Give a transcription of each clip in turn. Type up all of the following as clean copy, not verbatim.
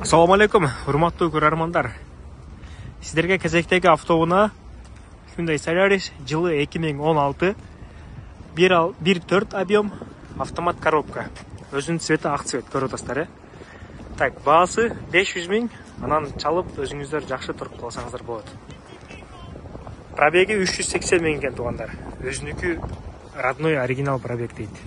Assalamu алейкум, урматтуу көрөрмандар. Сиздерге кезектеги автоунаа Hyundai Solaris жылы 2016 1.4 объем автомат коробка. Өзүнүн цвети ак цвет, көрүп атасыздар. Так, баасы 500 000, анан чалып өзүңүздөр жакшы туруп калсаңыздар болот. Пробеги 380 000 экен туугандар. Өзүнүкү родной оригинал пробег дейт.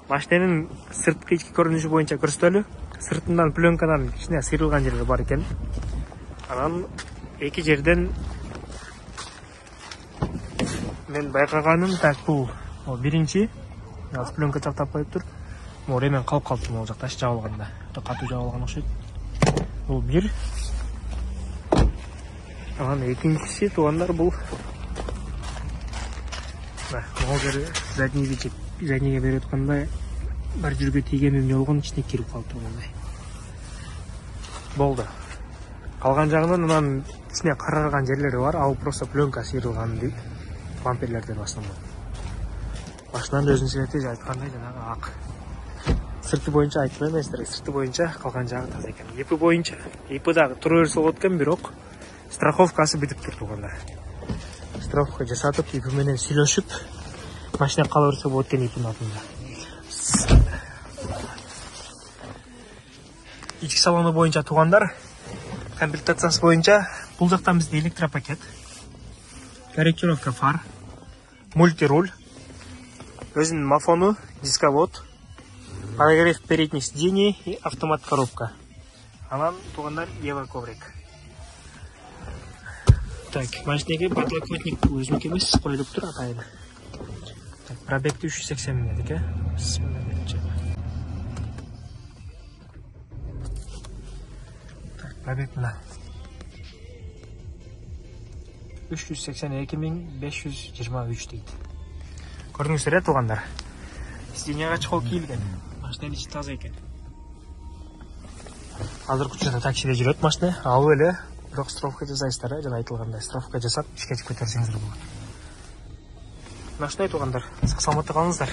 Машинанын сырткы ички көрүнүшү боюнча көрсөтөлү. Сыртынан пленкадан кичине сыйрылган жери бар экен. Анан эки жерден мен байкаганым так бул биринчи пленка чактап коюптур. Море мен калып калыптыр могул жакта жабылганда. Катуу жабылган окшойт. Бул бир. Анан экинчиси туугандар бул могул жери заднийге берип атканда бір жүргө тийгенин жолгон ичине кирип калыптыр мындай. Болду. Калган жагынан анан ичине карарган жерлери бар, ал просто пленка сыйрылган дейт. Бамперлерден основном. Машинанын өзүнүн цвети айткандай жанагы ак. Сырты боюнча айтпайм эместерге, сырты боюнча калган жагы таза экен. Эпи боюнча, эпи дагы тура берсе болот экен, бирок страховкасы бүтүп тур туугандар. Страховка жасатып, эпи менен сүйлөшүп, машина кала берсе болот экен эпинин атында. Ички салону боюнча туугандар, комплектациясы боюнча бул жактан бизде электропакет, корректировка фар, мультируль, өзүнүн мафону, дисковод, подогрев передних сидений и автомат коробка. Анан туугандар Ева коврик. Так, машинеге подлокотник өзүнүкү эмес, коюлуп тур атайын. Так, пробегти 380 000 экен. Так, пробег мына 382 523 дейт. Көрдүңүздөр туугандар. Сиденияга чокол кийилген. Машинанын ичи таза экен. Азыркы учурда таксиде жүрөт машина, алып эле, бирок страховка жасайсыздар, жана айтылгандай страховка жасап ишке чыгып кетерсеңиздер болот. Машина туугандар, сак саламатта калыңыздар.